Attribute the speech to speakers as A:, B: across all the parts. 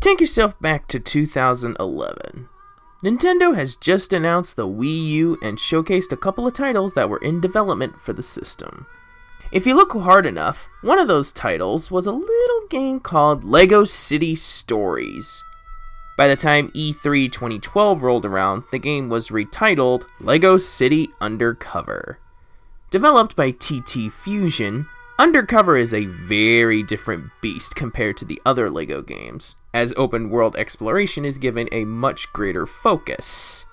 A: Take yourself back to 2011. Nintendo has just announced the Wii U and showcased a couple of titles that were in development for the system. If you look hard enough, one of those titles was a little game called LEGO City Stories. By the time E3 2012 rolled around, the game was retitled LEGO City Undercover. Developed by TT Fusion, Undercover is a very different beast compared to the other LEGO games, as open world exploration is given a much greater focus.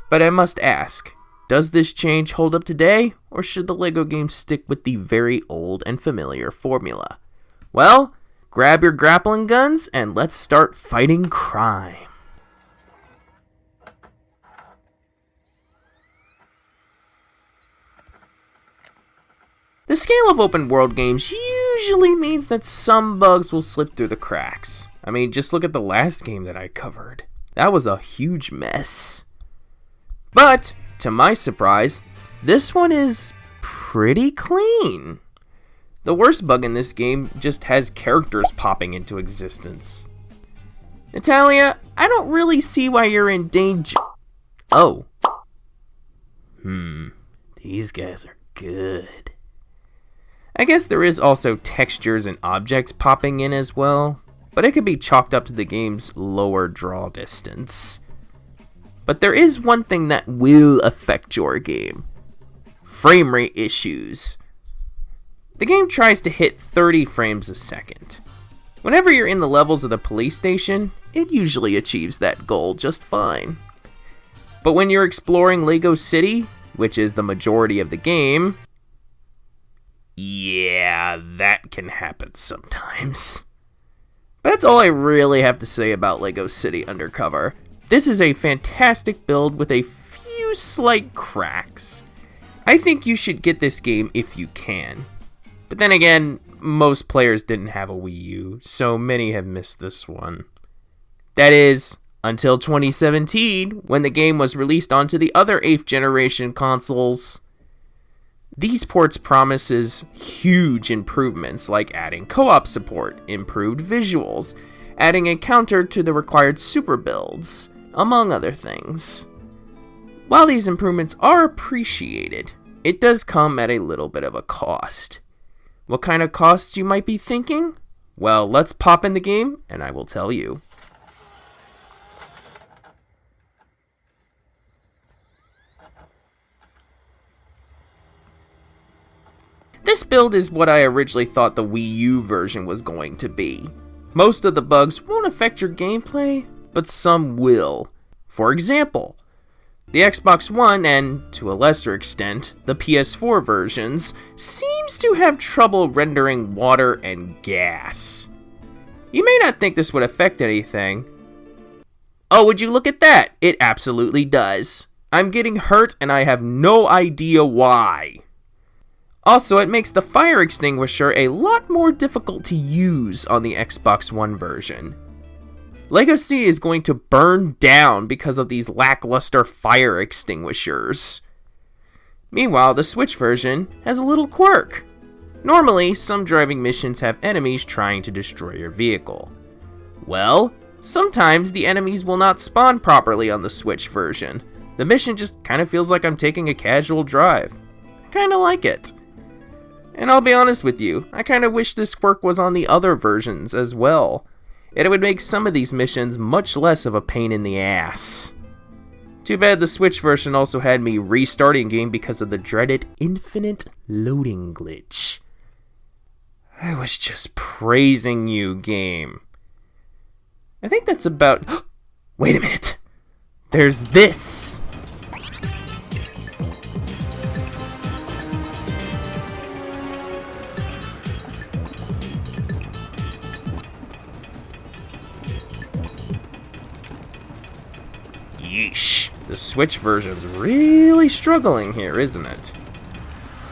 A: But I must ask, does this change hold up today, or should the LEGO games stick with the very old and familiar formula? Well, grab your grappling guns and let's start fighting crime. The scale of open world games usually means that some bugs will slip through the cracks. I mean, just look at the last game that I covered. That was a huge mess. But, to my surprise, this one is pretty clean. The worst bug in this game just has characters popping into existence. Natalia, I don't really see why you're in danger. Oh. These guys are good. I guess there is also textures and objects popping in as well, but it could be chalked up to the game's lower draw distance. But there is one thing that will affect your game. Frame rate issues. The game tries to hit 30 frames a second. Whenever you're in the levels of the police station, it usually achieves that goal just fine. But when you're exploring LEGO City, which is the majority of the game, yeah, that can happen sometimes. But that's all I really have to say about LEGO City Undercover. This is a fantastic build with a few slight cracks. I think you should get this game if you can. But then again, most players didn't have a Wii U, so many have missed this one. That is, until 2017, when the game was released onto the other 8th generation consoles. These ports promises huge improvements like adding co-op support, improved visuals, adding a counter to the required super builds, among other things. While these improvements are appreciated, it does come at a little bit of a cost. What kind of costs you might be thinking? Well, let's pop in the game and I will tell you. This build is what I originally thought the Wii U version was going to be. Most of the bugs won't affect your gameplay, but some will. For example, the Xbox One and, to a lesser extent, the PS4 versions seems to have trouble rendering water and gas. You may not think this would affect anything. Oh, would you look at that? It absolutely does. I'm getting hurt and I have no idea why. Also, it makes the fire extinguisher a lot more difficult to use on the Xbox One version. LEGO City is going to burn down because of these lackluster fire extinguishers. Meanwhile, the Switch version has a little quirk. Normally, some driving missions have enemies trying to destroy your vehicle. Well, sometimes the enemies will not spawn properly on the Switch version. The mission just kind of feels like I'm taking a casual drive. I kind of like it. And I'll be honest with you, I kind of wish this quirk was on the other versions as well. It would make some of these missions much less of a pain in the ass. Too bad the Switch version also had me restarting game because of the dreaded infinite loading glitch. I was just praising you, game. I think that's about... Wait a minute! There's this! Yeesh, the Switch version's really struggling here, isn't it?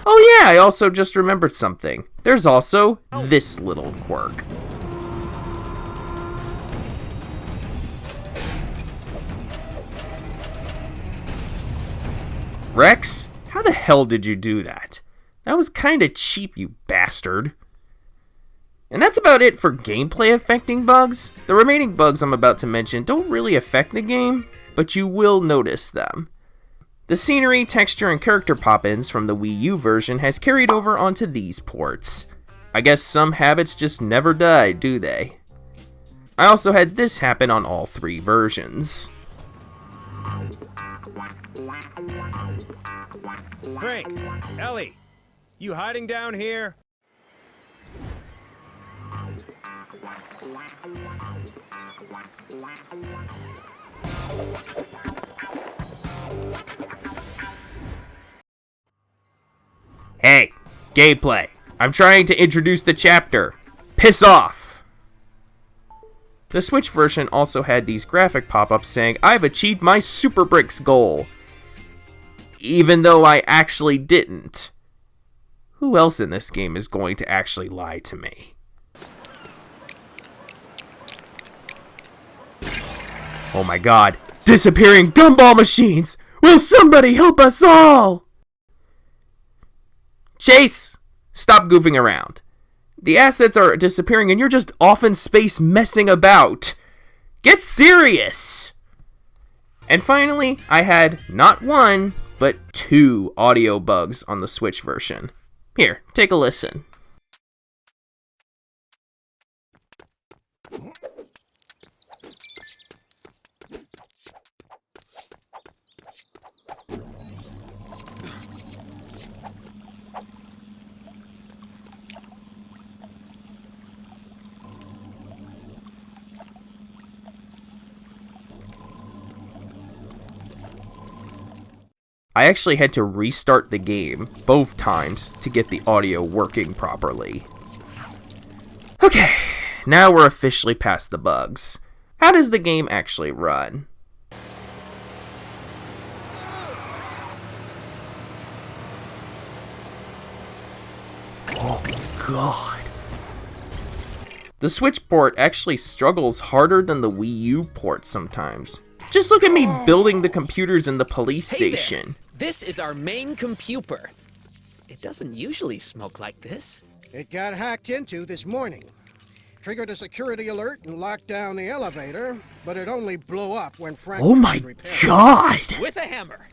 A: Oh yeah, I also just remembered something. There's also this little quirk. Rex, how the hell did you do that? That was kinda cheap, you bastard. And that's about it for gameplay affecting bugs. The remaining bugs I'm about to mention don't really affect the game, but you will notice them. The scenery, texture, and character pop-ins from the Wii U version has carried over onto these ports. I guess some habits just never die, do they? I also had this happen on all 3 versions.
B: Frank, Ellie, you hiding down here?
A: Hey, gameplay. I'm trying to introduce the chapter. Piss off! The Switch version also had these graphic pop-ups saying, I've achieved my Super Bricks goal. Even though I actually didn't. Who else in this game is going to actually lie to me? Oh my god. Disappearing gumball machines! Will somebody help us all? Chase! Stop goofing around. The assets are disappearing and you're just off in space messing about. Get serious! And finally, I had not 1, but 2 audio bugs on the Switch version. Here, take a listen. I actually had to restart the game both times to get the audio working properly. Okay, now we're officially past the bugs. How does the game actually run? Oh god. The Switch port actually struggles harder than the Wii U port sometimes. Just look at me building the computers in the police station.
C: There. This is our main computer. It doesn't usually smoke like this.
D: It got hacked into this morning. Triggered a security alert and locked down the elevator, but it only blew up when Frank...
A: Oh my god!
C: With a hammer.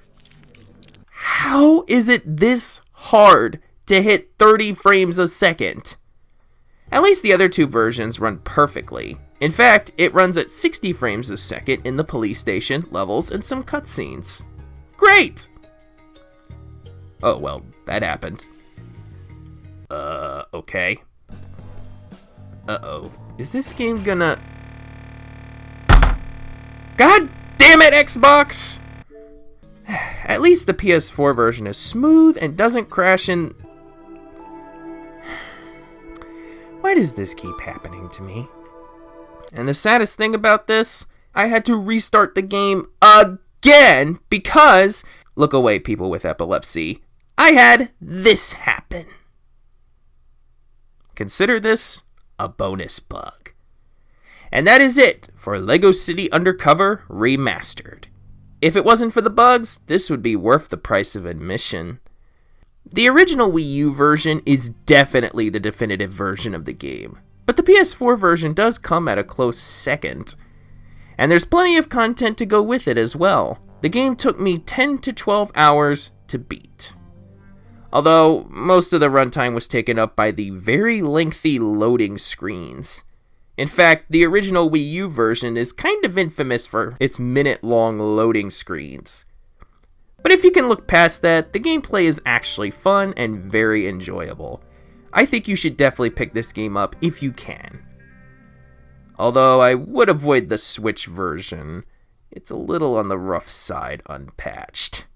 A: How is it this hard to hit 30 frames a second? At least the other 2 versions run perfectly. In fact, it runs at 60 frames a second in the police station, levels, and some cutscenes. Great! Oh, well, that happened. Okay. Uh-oh. Is this game gonna... God damn it, Xbox! At least the PS4 version is smooth and doesn't crash in... Why does this keep happening to me? And the saddest thing about this, I had to restart the game again because... Look away, people with epilepsy. I had this happen. Consider this a bonus bug. And that is it for LEGO City Undercover Remastered. If it wasn't for the bugs, this would be worth the price of admission. The original Wii U version is definitely the definitive version of the game, but the PS4 version does come at a close second. And there's plenty of content to go with it as well. The game took me 10 to 12 hours to beat. Although, most of the runtime was taken up by the very lengthy loading screens. In fact, the original Wii U version is kind of infamous for its minute-long loading screens. But if you can look past that, the gameplay is actually fun and very enjoyable. I think you should definitely pick this game up if you can. Although I would avoid the Switch version. It's a little on the rough side unpatched.